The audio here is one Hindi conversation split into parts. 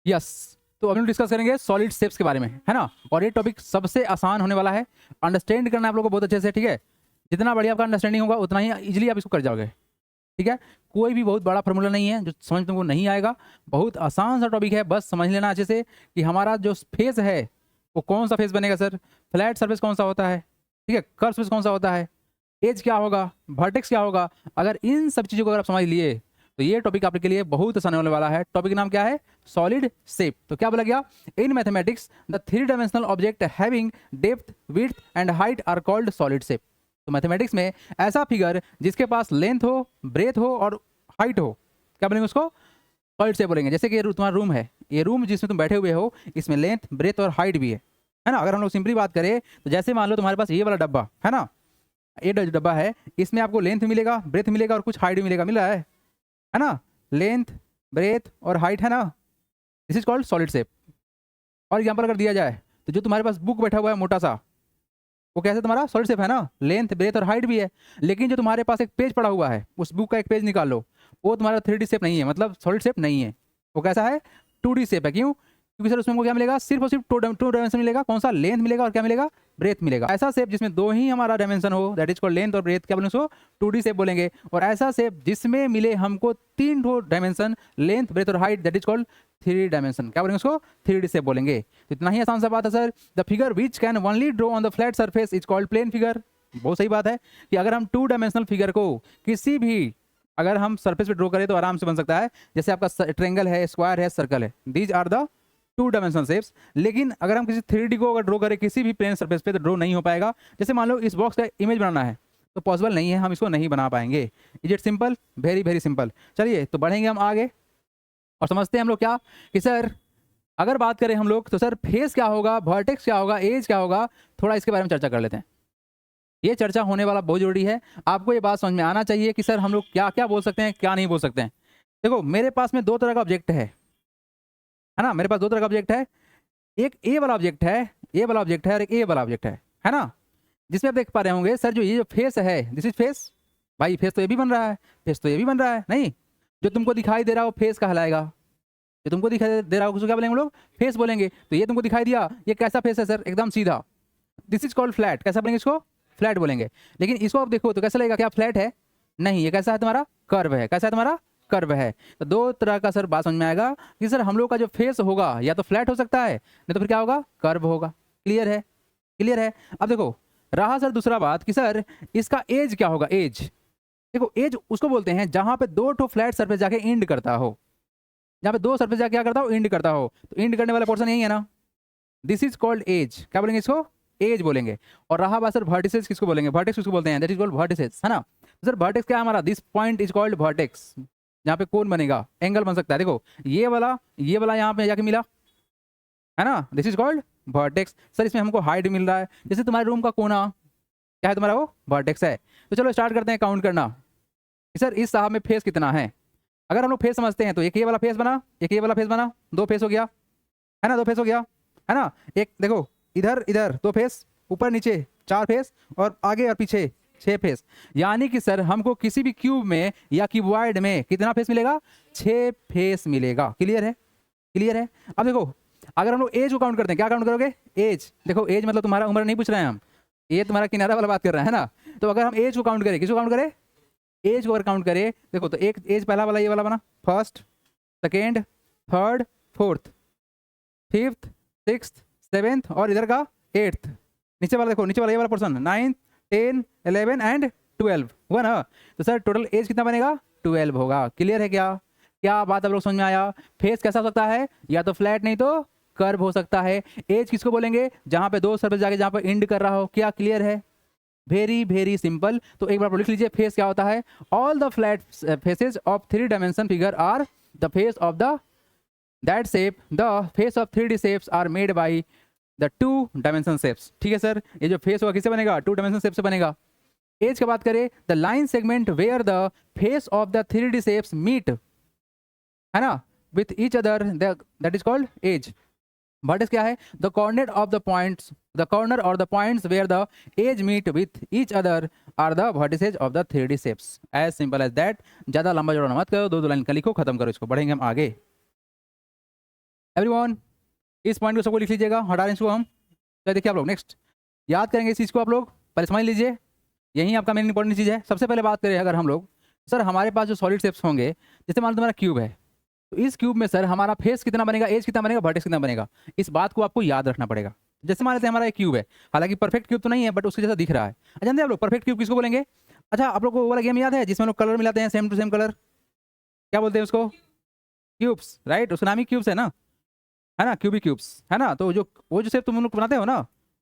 यस, तो अभी हम डिस्कस करेंगे सॉलिड शेप्स के बारे में, है ना। और ये टॉपिक सबसे आसान होने वाला है, अंडरस्टैंड करना है आप लोगों को बहुत अच्छे से, ठीक है। जितना बढ़िया आपका अंडरस्टैंडिंग होगा उतना ही इजीली आप इसको कर जाओगे, ठीक है। कोई भी बहुत बड़ा फार्मूला नहीं है जो समझ तुमको नहीं आएगा, बहुत आसान सा टॉपिक है, बस समझ लेना अच्छे से कि हमारा जो फेस है वो कौन सा फेस बनेगा सर, फ्लैट सर्फेस कौन सा होता है, ठीक है, कर्व सर्फेस कौन सा होता है, एज क्या होगा, वर्टेक्स क्या होगा। अगर इन सब चीज़ों को अगर आप समझ लिए तो ये टॉपिक आपके लिए बहुत आसान होने वाला है। टॉपिक का नाम क्या है, सॉलिड शेप। तो क्या बोला गया, in mathematics the three dimensional object having depth width and height are called solid shape. तो मैथमेटिक्स में ऐसा फिगर जिसके पास लेंथ हो, ब्रेथ हो और हाइट हो, क्या बोलेंगे उसको, सॉलिड शेप बोलेंगे। जैसे कि ये तुम्हारा रूम है, ये रूम जिसमें तुम बैठे हुए हो इसमें लेंथ ब्रेथ और हाइट भी है ना। अगर हम लोग सिंपली बात करें तो जैसे मान लो तुम्हारे पास ये वाला डब्बा है ना, ये डब्बा है, इसमें आपको लेंथ मिलेगा, ब्रेथ मिलेगा और कुछ हाइट भी मिलेगा, मिल रहा है ना। लेंथ ब्रेथ और हाइट है ना, this is called solid shape. और एग्जाम्पल अगर दिया जाए तो जो तुम्हारे पास बुक बैठा हुआ है मोटा सा, वो कैसे तुम्हारा सॉलिड शेप है ना, लेंथ ब्रेथ और हाइट भी है। लेकिन जो तुम्हारे पास एक पेज पड़ा हुआ है, उस बुक का एक पेज निकाल लो, वो तुम्हारा 3D शेप नहीं है, मतलब सॉलिड शेप नहीं है, वो कैसा है, 2D शेप है। क्यों, क्योंकि सर उसमें हमको क्या मिलेगा, सिर्फ और सिर्फ टू डायमेंशन मिलेगा। कौन सा, लेंथ मिलेगा और क्या मिलेगा, ब्रेथ मिलेगा। ऐसा शेप जिसमें दो ही हमारा डायमेंशन हो, दैट इज कॉल्ड लेंथ और ब्रेथ, क्या बोलेंगे उसको, 2D शेप बोलेंगे। और ऐसा शेप जिसमें मिले हमको तीन डायमेंशन, लेंथ ब्रेथ और height, that is called 3 dimension, क्या बोलेंगे उसको, 3D शेप बोलेंगे। तो इतना ही आसान सा बात है sir. The figure which can only draw on the flat surface is called plane figure. बहुत सही बात है कि अगर हम 2 डायमेंशनल फिगर को किसी भी अगर हम सरफेस पे ड्रॉ करें तो आराम से बन सकता है। जैसे आपका ट्रेंगल है, स्क्वायर है, सर्कल है, these are the 2 dimensional shapes. लेकिन अगर हम किसी 3D को अगर ड्रॉ करें किसी भी प्लेन सरफेस पे तो ड्रॉ नहीं हो पाएगा। जैसे मान लो इस बॉक्स का इमेज बनाना है तो पॉसिबल नहीं है, हम इसको नहीं बना पाएंगे। Is it simple, very very simple. चलिए तो बढ़ेंगे हम आगे और समझते हैं हम लोग क्या, कि सर अगर बात करें हम लोग तो सर फेस क्या होगा, वर्टेक्स क्या होगा, एज क्या होगा, थोड़ा इसके बारे में चर्चा कर लेते हैं। ये चर्चा होने वाला बहुत जरूरी है, आपको ये बात समझ में आना चाहिए कि सर हम लोग क्या क्या बोल सकते हैं, क्या नहीं बोल सकते हैं। देखो मेरे पास में दो तरह का ऑब्जेक्ट है ना, मेरे पास दो तरह का ऑब्जेक्ट है। एक ए वाला ऑब्जेक्ट है, ए वाला ऑब्जेक्ट है, और एक ए वाला ऑब्जेक्ट है ना। जिसमें आप देख पा रहे होंगे सर जो ये जो फेस है, दिस इज फेस। भाई फेस तो ये भी बन रहा है, फेस तो ये भी बन रहा है, नहीं, जो तुमको दिखाई दे रहा हो फेस कहलाएगा, जो तुमको दिखाई दे रहा हो उसको क्या बोलेंगे हम लोग, फेस बोलेंगे। तो ये तुमको दिखाई दिया, ये कैसा फेस है सर, एकदम सीधा, दिस इज कॉल्ड फ्लैट, कैसा बोलेंगे इसको, फ्लैट बोलेंगे। लेकिन इसको आप देखो तो कैसा लगेगा, क्या फ्लैट है, नहीं, ये कैसा है तुम्हारा, कर्व है, कैसा है तुम्हारा, कर्व है। तो दो तरह का सर बात समझ में आएगा कि सर हम लोग का जो फेस होगा या तो फ्लैट हो सकता है, नहीं तो फिर क्या होगा, कर्व होगा। क्लियर है, क्लियर है। अब देखो रहा सर दूसरा बात कि सर इसका एज क्या होगा, एज। देखो एज उसको बोलते हैं जहां पे दो ठो फ्लैट सरफेस जाके एंड करता हो, जहां पे दो सरफेस जाके क्या करता हो, एंड करता हो। तो एंड करने वाला पोर्शन यही है ना, दिस इज कॉल्ड एज, क्या बोलेंगे इसको, एज बोलेंगे। और रहा बात सर वर्टिसेस किसको बोलेंगे, वर्टेक्स किसको बोलते हैं, दैट इज कॉल्ड वर्टिसेस, है ना। तो सर वर्टेक्स क्या है हमारा, this point is called vertex, जहाँ पे कोन बनेगा, एंगल बन सकता है। देखो ये वाला यहाँ पे जाके मिला, है ना, this is called vertex. Sir इसमें हमको हाइट मिल रहा है, जैसे तुम्हारे रूम का कोना क्या है तुम्हारा, वो वर्टेक्स है। तो चलो स्टार्ट करते हैं काउंट करना कि सर इस साहब में फेस कितना है। अगर हम लोग फेस समझते हैं तो एक ये वाला फेस बना, एक ये वाला फेस बना, दो फेस हो गया, है ना, दो फेस हो गया, है ना। एक देखो इधर इधर दो फेस, ऊपर नीचे चार फेस, और आगे और पीछे 6 फेस। यानी कि सर हमको किसी भी क्यूब में या क्यूबॉइड में कितना फेस मिलेगा, 6 फेस मिलेगा। क्लियर है, क्लियर है। अब देखो अगर हम लोग एज को काउंट करते हैं, क्या काउंट करोगे, एज। देखो एज मतलब तुम्हारा उम्र नहीं पूछ रहे हैं हम, ये तुम्हारा किनारा वाला बात कर रहा है ना। तो अगर हम एज को काउंट करें, किसको काउंट करें, एज को अगर काउंट करें, देखो तो एक एज पहला वाला ये वाला बना, first second third fourth fifth sixth seventh और इधर का एट्थ। नीचे वाला देखो, नीचे वाला ये वाला पोर्सन 9 10 11 एंड 12 हुआ ना। तो सर टोटल एज कितना बनेगा, 12 होगा। क्लियर है क्या, क्या बात आप लोग समझ में आया। फेस कैसा हो सकता है, या तो फ्लैट नहीं तो कर्व हो सकता है। एज किसको बोलेंगे, जहां पे दो सरफेस जाके जहां पे एंड कर रहा हो। क्या क्लियर है, वेरी वेरी सिंपल। तो एक बार लिख लीजिए फेस क्या होता है, all the flat faces of 3 dimension figure are the face of the that shape, the face of 3D shapes are made by the 2 dimension shapes. ठीक है सर, ये जो फेस होगा किससे बनेगा, 2 डायमेंशन शेप से बनेगा। एज की बात करें, the line segment where the face of the 3D shapes meet, है ना, with each other, that is called edge. Vertex क्या है, the corner of the points, the corner और the points where the edge meet with each other are the vertices of the 3D shapes. As simple as that. ज्यादा लंबा जोड़ा मत करो, दो लाइन का लिखो, खत्म करो इसको, बढ़ेंगे हम आगे। एवरीवन, इस पॉइंट को सबको लिख लीजिएगा, हटा दें इसको हम। तो देखिए आप लोग नेक्स्ट याद करेंगे इस चीज़ को, आप लोग पहले समझ लीजिए, यही आपका मेन इंपॉर्टेंट चीज़ है। सबसे पहले बात करें अगर हम लोग, सर हमारे पास जो सॉलिड शेप्स होंगे, जैसे मान लो तुम्हारा क्यूब है, तो इस क्यूब में सर हमारा फेस कितना बनेगा, एज कितना बनेगा, वर्टेक्स कितना बनेगा, इस बात को आपको याद रखना पड़ेगा। जैसे मान लेते हैं हमारा एक क्यूब है, हालांकि परफेक्ट क्यूब तो नहीं है बट उसके जैसा दिख रहा है। जानते हैं आप लोग परफेक्ट क्यूब किसको बोलेंगे? अच्छा, आप लोग को वो वाला गेम याद है जिसमें लोग कलर मिलाते हैं सेम टू सेम कलर, क्या बोलते हैं उसको? Cubes, right? उसका नाम ही क्यूब्स है ना, क्यूबिक क्यूब्स, है ना। तो जो वो जो शेप तुम लोग बनाते हो ना,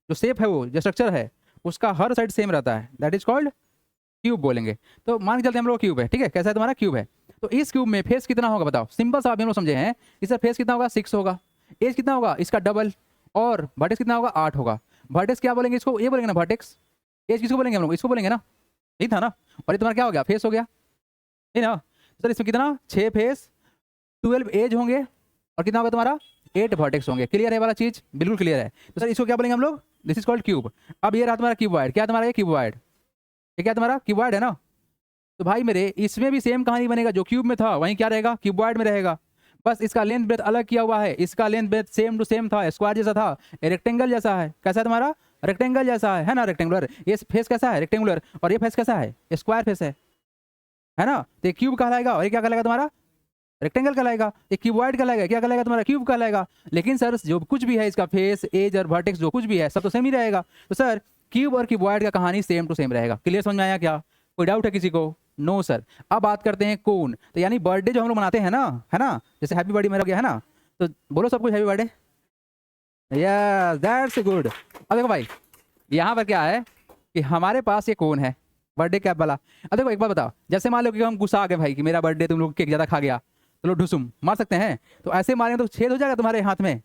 जो शेप है, वो जो स्ट्रक्चर है, उसका हर साइड सेम रहता है, दैट इज कॉल्ड क्यूब बोलेंगे। तो मान के चलते हम लोग क्यूब है, ठीक है, कैसा है तुम्हारा क्यूब है, तो इस क्यूब में फेस कितना होगा बताओ? सिंपल सा अभी हम लोग समझे हैं कि सर फेस कितना होगा, 6 होगा, एज कितना होगा, इसका डबल, और वर्टेक्स कितना होगा, 8 होगा। वर्टेक्स क्या बोलेंगे इसको? ये बोलेंगे ना वर्टेक्स। एज किसको बोलेंगे हम लोग? इसको बोलेंगे ना, यही था ना। और ये तुम्हारा क्या हो गया, फेस हो गया, है ना। सर इसमें कितना, 6 फेस, 12 एज होंगे, और कितना होगा तुम्हारा, 8 वर्टेक्स होंगे। क्लियर है वाला चीज? बिल्कुल क्लियर है। तो सर इसको क्या बोलेंगे हम लोग? This is called cube. अब ये रहा तुम्हारा क्यूबॉइड, क्या तुम्हारा ये क्यूबॉइड, ये क्या तुम्हारा क्यूबॉइड है ना। तो भाई मेरे इसमें भी सेम कहानी बनेगा, जो क्यूब में था वहीं क्या रहेगा, क्यूबॉइड में रहेगा। बस इसका लेंथ ब्रेथ अलग किया हुआ है, इसका length breadth same to same था, स्क्वायर जैसा था, रेक्टेंगल जैसा है। कैसा है तुम्हारा? रेक्टेंगल जैसा है ना, रेक्टेंगुलर। ये फेस कैसा है, रेक्टेंगुलर, और ये फेस कैसा है, स्क्वायर फेस है ना। तो ये क्यूब कहलाएगा, और ये क्या कहलाएगा तुम्हारा, रेक्टेंगल कहलाएगा। ये क्यूबॉइड कहलाएगा, क्या कहलाएगा तुम्हारा, क्यूब कहलाएगा। लेकिन सर जो कुछ भी है इसका फेस, एज और वर्टेक्स जो कुछ भी है सब तो सेम ही रहेगा। तो सर क्यूब और क्यूबॉइड का कहानी सेम टू सेम रहेगा। क्लियर, समझ में आया क्या? कोई डाउट है किसी को? No sir. अब बात करते हैं कोन। तो यानी बर्थडे जो हम लोग मनाते हैं ना, है ना, जैसे हैप्पी बर्थडे मेरा गया है ना, तो बोलो सब कुछ happy birthday, yes that's good. अब देखो भाई, यहाँ पर क्या है कि हमारे पास ये कोन है बर्थडे कैप वाला। अब देखो एक बात बताओ, जैसे मान लो कि हम गुस्सा आ गए भाई कि मेरा बर्थडे तुम लोग केक ज़्यादा खा गया, तो लोग ढुसुम मार सकते हैं। तो ऐसे मारेंगे तो छेद हो जाएगा तुम्हारे हाथ में,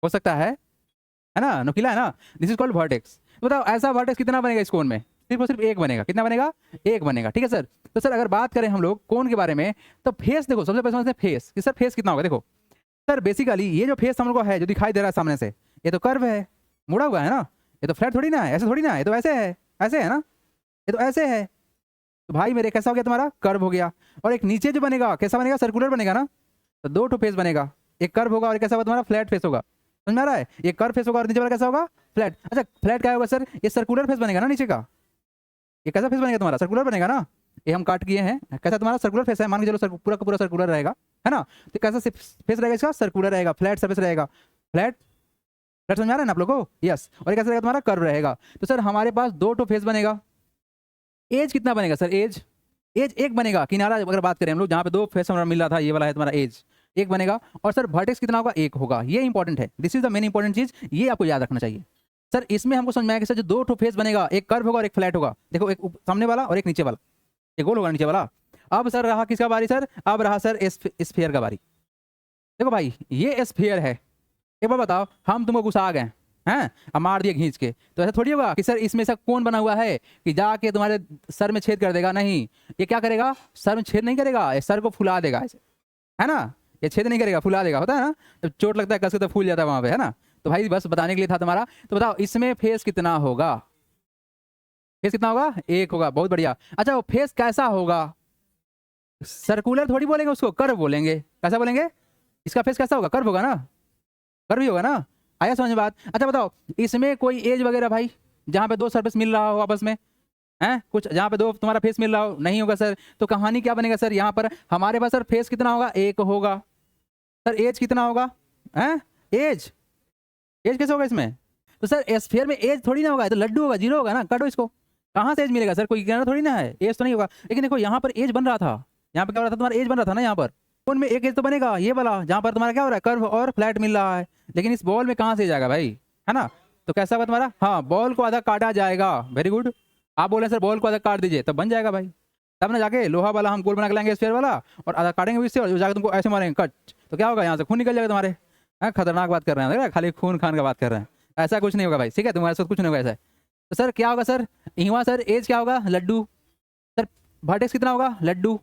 हो सकता है ना, नुकीला है ना। This is called vertex. तो बताओ ऐसा वर्टेक्स कितना बनेगा इस कोन में? सिर्फ और सिर्फ एक बनेगा। कितना बनेगा? एक बनेगा, ठीक है सर। तो सर अगर बात करें हम लोग कोन के बारे में, तो फेस देखो, सबसे पहले समझते हैं फेस कि सर फेस कितना होगा। देखो सर बेसिकली ये जो फेस हम लोग को है, जो दिखाई दे रहा है सामने से, ये तो कर्व है, मुड़ा हुआ है ना, ये तो फ्लैट थोड़ी ना है, ऐसे थोड़ी ना है, ये तो ऐसे है ना, ये तो ऐसे है। तो भाई मेरे कैसा हो गया तुम्हारा, कर्व हो गया। और एक नीचे जो बनेगा कैसा बनेगा, सर्कुलर बनेगा ना। तो दो ठो फेस बनेगा, एक कर्व होगा और कैसा होगा तुम्हारा, फ्लैट फेस होगा। समझ में आ रहा है? ये कर्व फेस होगा और नीचे वाला कैसा होगा, फ्लैट। अच्छा फ्लैट क्या होगा सर, ये सर्कुलर फेस बनेगा ना नीचे का। ये कैसा फेस बनेगा तुम्हारा, सर्कुलर बनेगा ना। ये हम काट किए हैं, कैसा तुम्हारा सर्कुलर फेस है, मान के चलो पूरा का पूरा सर्कुलर रहेगा, है ना। तो कैसा फेस रहेगा इसका, सर्कुलर रहेगा, फ्लैट सरफेस रहेगा, फ्लैट फ्लैट। समझ आ रहा है ना आप लोग को? यस। और ये कैसा रहेगा तुम्हारा, कर्व रहेगा। तो सर हमारे पास दो ठो फेस बनेगा। एज कितना बनेगा सर, एज एज एक बनेगा। किनारा अगर बात करें हम लोग, जहाँ पे दो फेस हमारा मिल रहा था, ये वाला है तुम्हारा एज, एक बनेगा। और सर वर्टेक्स कितना होगा, एक होगा। ये इंपॉर्टेंट है, this is the main important चीज, ये आपको याद रखना चाहिए। सर इसमें हमको समझ में आया कि सर जो दो ठो फेस बनेगा, एक कर्व होगा और एक फ्लैट होगा। देखो एक सामने वाला और एक नीचे वाला, एक गोल होगा नीचे वाला। अब सर रहा किसका बारी सर, अब रहा सर स्फीयर का बारी। देखो भाई ये स्फीयर है, एक बार बताओ, हम तुमको गुस्सा आ गए हैं, अब मार दिए खींच के, तो ऐसा थोड़ी होगा कि सर इसमें ऐसा कौन बना हुआ है कि जाके तुम्हारे सर में छेद कर देगा। नहीं, ये क्या करेगा, सर में छेद नहीं करेगा, ये सर को फुला देगा ऐसे, है ना। ये छेद नहीं करेगा, फुला देगा, होता है ना, जब चोट लगता है कसके तो फूल जाता है वहां पे, है ना। तो भाई बस बताने के लिए था तुम्हारा। तो बताओ इसमें फेस कितना होगा, फेस कितना होगा, एक होगा। बहुत बढ़िया। अच्छा वो फेस कैसा होगा, सर्कुलर थोड़ी बोलेंगे उसको, कर्व बोलेंगे। कैसा बोलेंगे, इसका फेस कैसा होगा, कर्व होगा ना, कर्व ही होगा ना। आया समझ में बात? अच्छा बताओ इसमें कोई एज वगैरह भाई, जहाँ पे दो सरफेस मिल रहा हो आपस में, हैं कुछ जहाँ पे दो तुम्हारा फेस मिल रहा हो, नहीं होगा सर। तो कहानी क्या बनेगा सर, यहाँ पर हमारे पास सर फेस कितना होगा, एक होगा। सर एज कितना होगा, हैं एज, एज कैसे होगा इसमें? तो सर स्फीयर में एज थोड़ी ना होगा, तो लड्डू होगा, जीरो होगा ना, काटो इसको। कहाँ से एज मिलेगा सर, कोई कहना थोड़ी ना है, एज तो नहीं होगा। लेकिन देखो यहाँ पर एज बन रहा था, यहाँ पर क्या हो रहा था तुम्हारा, एज बन रहा था ना यहाँ पर। फोन में एक एज तो बनेगा ये वाला, जहाँ पर तुम्हारा क्या हो रहा है, कर्व और फ्लैट मिल रहा है। लेकिन इस बॉल में कहाँ से जाएगा भाई, है ना। तो कैसा होगा तुम्हारा, हाँ बॉल को आधा काटा जाएगा। Very good. आप बोले सर बॉल को आधा काट दीजिए, तब बन जाएगा भाई। तब ना जाके लोहा वाला हम गोल बना के लाएंगे स्फीयर वाला, और आधा काटेंगे इससे, और जाके तुमको ऐसे मारेंगे कट, तो क्या होगा, यहाँ से खून निकल जाएगा तुम्हारे। खतरनाक बात कर रहे हैं, खाली खून खान का बात कर रहे हैं। ऐसा कुछ नहीं होगा भाई, ठीक है, तुम्हारे साथ कुछ नहीं होगा ऐसा। तो सर क्या होगा सर, यहाँ सर एज क्या होगा, लड्डू। सर वर्टेक्स कितना होगा, लड्डू।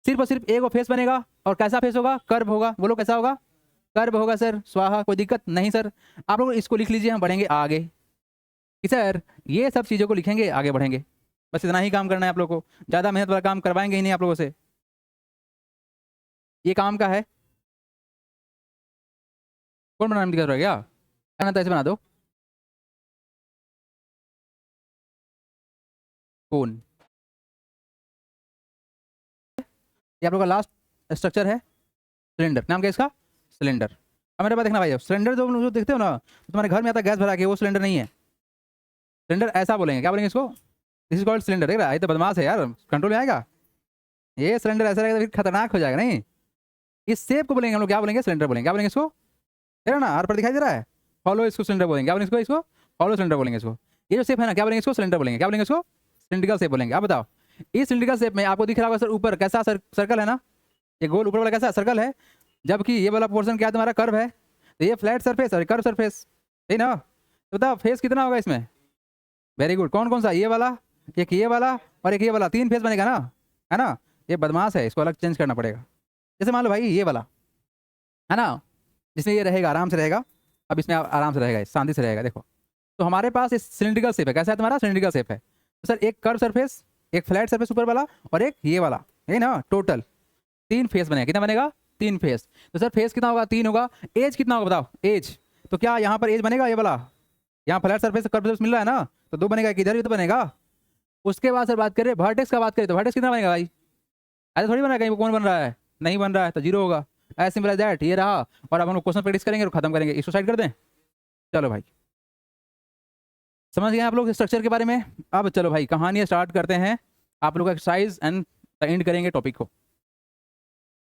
सिर्फ और सिर्फ एक वो फेस बनेगा, और कैसा फेस होगा, कर्व होगा। बोलो कैसा होगा, कर्व होगा सर। स्वाहा, कोई दिक्कत नहीं सर। आप लोग इसको लिख लीजिए, हम बढ़ेंगे आगे कि सर ये सब चीज़ों को लिखेंगे, आगे बढ़ेंगे। बस इतना ही काम करना है आप लोग को, ज़्यादा मेहनत वाला काम करवाएंगे ही नहीं आप लोगों से, ये काम का है। कौन बनाने में दिक्कत रह गया? है ना, तो ऐसे बना दो कौन। ये आप लोग का लास्ट स्ट्रक्चर है सिलेंडर, नाम क्या है इसका? सिलेंडर। अब मेरे पास देखना भाई, सिलेंडर जो जो देखते हो ना, तो तुम्हारे घर में आता है गैस भरा के, वो सिलेंडर नहीं है। सिलेंडर ऐसा बोलेंगे, क्या बोलेंगे इसको? This is called cylinder. देख रहा है, ये तो बदमाश है यार, कंट्रोल में आएगा। ये सिलेंडर ऐसा रहेगा तो फिर खतरनाक हो जाएगा नहीं। इस शेप को बोलेंगे हम लोग, क्या बोलेंगे? सिलेंडर बोलेंगे। क्या बोलेंगे इसको? दे रहा ना, हर पर दिखाई दे रहा है, फॉलो इसको सिलेंडर बोलेंगे। क्या बोलेंगे इसको? फॉलो सिलेंडर बोलेंगे इसको। ये जो शेप है ना, क्या बोलेंगे इसको? सिलेंडर बोलेंगे। क्या बोलेंगे इसको? सिलिंड्रिकल शेप बोलेंगे। आप बताओ, इस सिलिंड्रिकल शेप में आपको दिख रहा होगा सर ऊपर कैसा सर्कल है ना, ये गोल ऊपर वाला कैसा सर्कल है, जबकि ये वाला पोर्शन क्या है तुम्हारा? कर्व है। तो ये फ्लैट सरफेस और कर्व सरफेस, सही ना? तो बताओ फेस कितना होगा इसमें? Very good. कौन कौन सा? ये वाला, एक ये वाला और एक ये वाला, 3 फेस बनेगा ना, है ना? ये बदमाश है, इसको अलग चेंज करना पड़ेगा। जैसे मान लो भाई ये वाला है ना, जिसमें ये रहेगा, आराम से रहेगा। अब इसमें आराम से रहेगा, शांति से रहेगा। देखो, तो हमारे पास इस सिलिंड्रिकल शेप है। कैसा है तुम्हारा? सिलिंड्रिकल शेप है। तो सर एक कर्व सरफेस, एक फ्लैट सरफेस ऊपर वाला, और एक ये वाला, है ना? टोटल 3 फेस बनेगा। कितना बनेगा? 3 फेस। तो सर फेस कितना होगा? 3 होगा। एज कितना होगा बताओ? एज तो क्या यहाँ पर एज बनेगा? ये वाला यहाँ फ्लैट सरफेस कर्व सरफेस मिल रहा है ना, तो 2 बनेगा, किधर भी तो बनेगा। उसके बाद सर बात करें वर्टेक्स का, बात करें तो वर्टेक्स कितना बनेगा भाई? ऐसा थोड़ी बन रहा है, कहीं कौन बन रहा है, नहीं बन रहा है तो 0 होगा। एज सिंपल एज दैट, ये रहा। और अब हम लोग क्वेश्चन प्रैक्टिस करेंगे और खत्म करेंगे। इसको साइड कर दें। चलो भाई, समझ गए आप लोग स्ट्रक्चर के बारे में? अब चलो भाई कहानी स्टार्ट करते हैं। आप लोग एक्सरसाइज एंड एंड करेंगे टॉपिक को,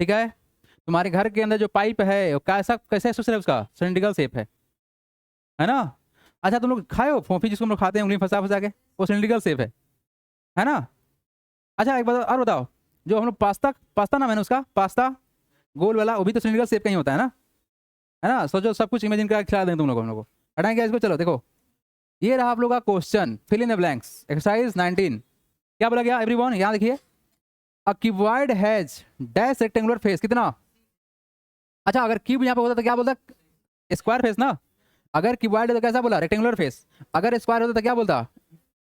ठीक है? तुम्हारे घर के अंदर जो पाइप है वो कैसा कैसा स्ट्रक्चर है उसका? सिलिंड्रिकल शेप है ना? अच्छा, तुम लोग खाए हो फोफी, जिसको हम लोग खाते हैं उंगली फंसा फंसा के, वो सिलिंड्रिकल शेप है ना? अच्छा एक बात और बताओ, जो हम लोग पास्ता पास्ता नाम है ना उसका, पास्ता गोल वाला, वो भी तो सिलिंड्रिकल शेप का ही होता है ना? सोचो, सब कुछ इमेजिन करके खिला दें तुम लोग हम लोग को। हटाएंगे इसको। चलो देखो, ये रहा आप लोग का question, fill in the blanks, exercise 19। क्या बोला गया एवरीवन? यहाँ देखिए, a cuboid has dash rectangular face. कितना? अच्छा, अगर क्यूब यहाँ पे होता तो क्या बोलता? स्क्वायर फेस ना। अगर क्यूबॉइड है तो कैसा बोला? Rectangular face. अगर स्क्वायर होता तो क्या बोलता?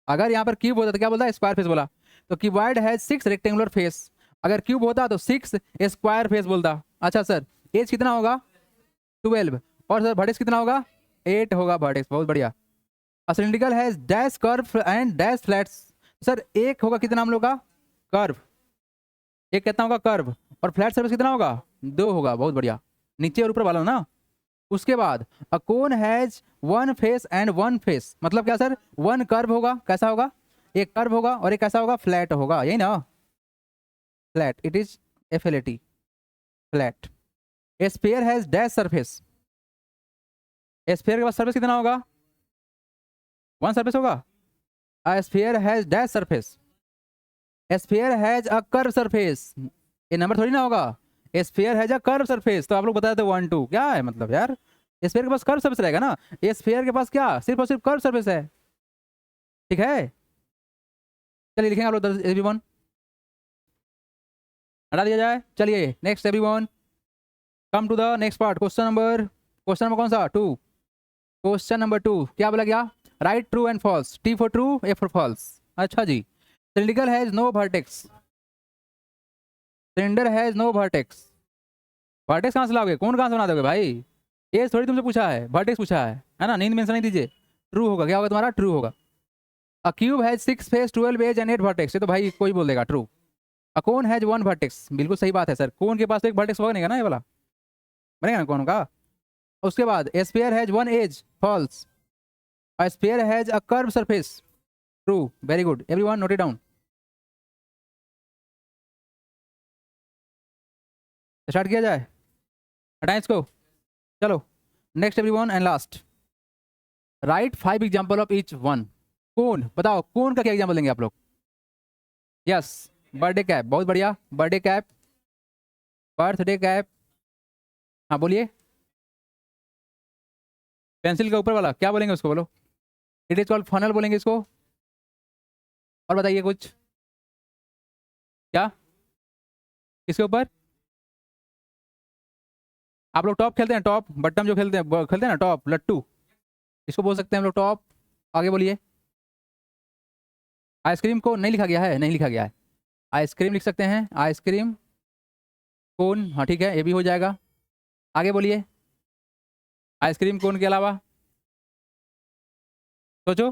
अगर यहाँ पर क्यूब होता तो क्या बोलता? स्क्वायर फेस बोला। तो क्यूबॉइड हैज 6 रेक्टेंगुलर फेस। अगर क्यूब होता तो 6 स्क्वायर फेस बोलता। अच्छा सर, एज कितना होगा? 12। और सर वर्टेक्स कितना होगा? 8 होगा वर्टेक्स। बहुत बढ़िया। Cylindrical has dash curve and dash flats. Sir एक होगा कितना हम लोग का? कर्व। एक कितना होगा? कर्व। और फ्लैट सर्फेस कितना होगा? 2 होगा। बहुत बढ़िया। नीचे और ऊपर वाला ना। उसके बाद अ cone has 1 face and 1 face, मतलब क्या सर? 1 कर्व होगा। कैसा होगा? एक कर्व होगा और एक कैसा होगा? फ्लैट होगा, यही ना? Flat, it is FLAT, flat. A sphere has dash surface. Sphere के पास सरफेस कितना होगा? 1 सरफेस होगा। अ sphere has dash surface. Sphere has a curve surface. ये नंबर थोड़ी ना होगा। Sphere has a curve surface, तो आप लोग बताते 1 2 क्या है मतलब यार? स्फीयर के पास कर्व सरफेस रहेगा ना। ये स्फीयर के पास क्या सिर्फ और सिर्फ कर्व सरफेस है, ठीक है? चलिए लिखेंगे आप लोग एवरीवन, हटा दिया जाए। चलिए next everyone, come to the next part. Question number कौन सा? 2। क्वेश्चन नंबर 2 क्या बोला गया? Right true and false. T for true, A for false. अच्छा जी, cylindrical has no vertex. Cylinder has no vertex. Vertex कहाँ से लाओगे? कौन कहाँ से बना दोगे भाई? ये थोड़ी तुमसे पूछा है, वर्टेक्स पूछा है ना? नींद में नहीं दीजिए। ट्रू होगा। क्या होगा तुम्हारा? ट्रू होगा। A cube has 6 face 12 edge and 8 vertex. ये तो भाई कोई बोल देगा true. A cone has 1 vertex. बिल्कुल सही बात है सर, कोन के पास तो एक वर्टेक्स बनेगा ना, ये वाला बनेगा ना कोन का। उसके बाद sphere has 1 edge, false. A sphere has a curve surface, true. Very good everyone, note it down. Start किया जाए, हटाएं इसको। चलो next everyone and last, right 5 example of each one. कौन बताओ, कौन का क्या एग्जांपल देंगे आप लोग? Yes, birthday cap. बहुत बढ़िया, बर्थडे कैप, बर्थडे कैप। हाँ बोलिए। पेंसिल के ऊपर वाला क्या बोलेंगे उसको? बोलो। इट इज कॉल्ड फनल बोलेंगे इसको। और बताइए कुछ, क्या किसके ऊपर? आप लोग टॉप खेलते हैं, टॉप बट्टम जो खेलते हैं ना, टॉप लट्टू, इसको बोल सकते हैं हम लोग टॉप। आगे बोलिए। आइसक्रीम को नहीं लिखा गया है, नहीं लिखा गया है। आइसक्रीम लिख सकते हैं, आइसक्रीम कोन। हाँ ठीक है, ये भी हो जाएगा। आगे बोलिए। आइसक्रीम कोन के अलावा सोचो,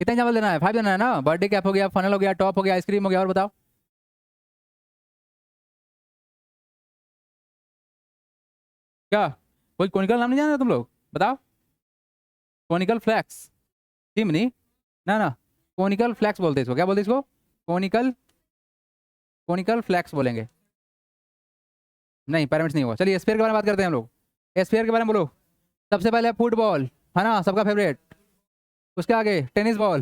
कितने एग्जाम्पल देना है? 5 देना है ना। बर्थडे कैप हो गया, फनल हो गया, टॉप हो गया, आइसक्रीम हो गया, और बताओ। क्या कोई कोनिकल नाम नहीं जाना तुम लोग? बताओ। कोनिकल फ्लैक्स, चिमनी, ना ना, कोनिकल फ्लैक्स बोलते हैं इसको। क्या बोलते हैं इसको? कोनिकल, कोनिकल फ्लैक्स बोलेंगे। नहीं, पैरामिड्स नहीं होगा। चलिए स्फीयर के बारे में बात करते हैं हम लोग। स्फीयर के बारे में बोलो। सबसे पहले फुटबॉल, है ना, सबका फेवरेट। उसके आगे टेनिस बॉल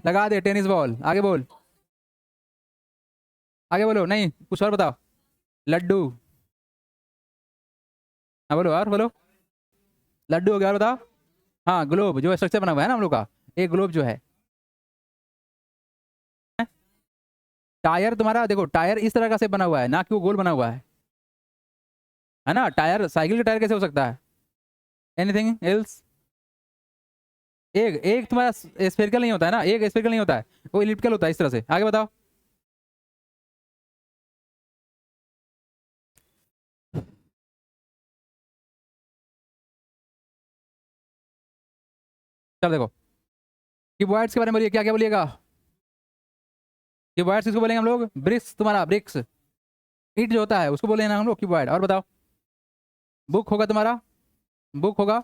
लगा दे, टेनिस बॉल। आगे बोल, आगे बोलो। नहीं, कुछ और बताओ। लड्डू, हाँ बोलो और बोलो। लड्डू हो गया, और बताओ। हाँ, ग्लोब, जो स्ट्रक्चर बना हुआ है ना हम लोग का, एक ग्लोब जो है। टायर तुम्हारा देखो, टायर इस तरह का से बना हुआ है ना, कि वो गोल बना हुआ है ना। टायर, साइकिल का टायर कैसे हो सकता है? Anything else? एक एक तुम्हारा स्फेरिकल नहीं होता है ना, एक स्फेरिकल नहीं होता है, वो इलिप्टिकल होता है इस तरह से। आगे बताओ। चल देखो, क्यूबॉइड्स के बारे में बोलिए, क्या क्या बोलिएगा? क्यूबॉइड्स किसको बोलेंगे हम लोग? ब्रिक्स, तुम्हारा ब्रिक्स, ईट जो होता है उसको बोले ना हम लोग क्यूबॉइड। और बताओ। बुक होगा तुम्हारा, बुक होगा।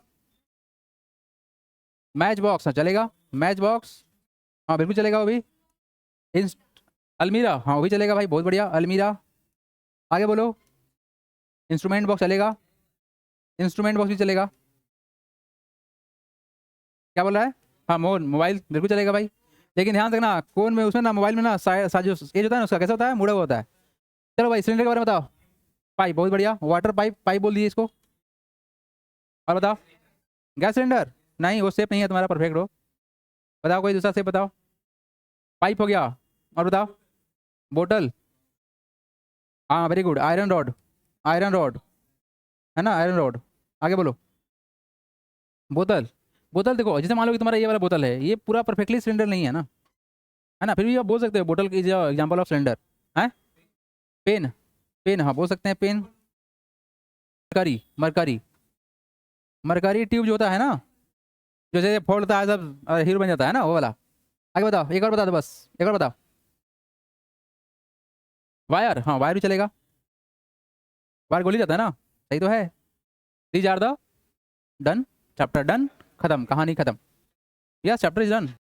मैच बॉक्स, हाँ चलेगा। मैच बॉक्स, हाँ बिल्कुल चलेगा वो भी। इंस अलमीरा, हाँ वो भी चलेगा भाई, बहुत बढ़िया, अलमीरा। आगे बोलो। इंस्ट्रूमेंट बॉक्स चलेगा, इंस्ट्रूमेंट बॉक्स भी चलेगा। क्या बोल रहा है? हाँ मोन, मोबाइल बिल्कुल चलेगा भाई। लेकिन ध्यान रखना, कोन में, उसमें ना, मोबाइल में ना, जो एज होता है ना उसका, कैसा होता है? मुड़ा हुआ होता है। चलो भाई, सिलेंडर के बारे में बताओ। पाइप, बहुत बढ़िया, वाटर पाइप, पाइप बोल दीजिए इसको। और बताओ। गैस सिलेंडर, नहीं वो सेफ नहीं है तुम्हारा, परफेक्ट हो। बताओ कोई दूसरा सेफ बताओ। पाइप हो गया, और बताओ। बोतल, हाँ very good. Iron rod, iron rod, है ना, आयरन रॉड। आगे बोलो। बोतल, बोतल देखो, जैसे मान लो कि तुम्हारा ये वाला बोतल है, ये पूरा परफेक्टली सिलेंडर नहीं है ना, है ना, फिर भी आप बोल सकते हो बोतल की एग्जाम्पल ऑफ सिलेंडर है। पेन, पेन, हाँ बोल सकते हैं pen. Mercury, mercury, mercury tube जो होता है ना, जैसे फोड़ता है सब हीरो बन जाता है ना, वो वाला। आगे बताओ, एक और बता दो बस, एक और बताओ। वायर, हाँ वायर भी चलेगा। वायर गोली जाता है ना, सही तो है। These are the done, chapter done, खत्म, कहानी खत्म। Yes, chapter is done.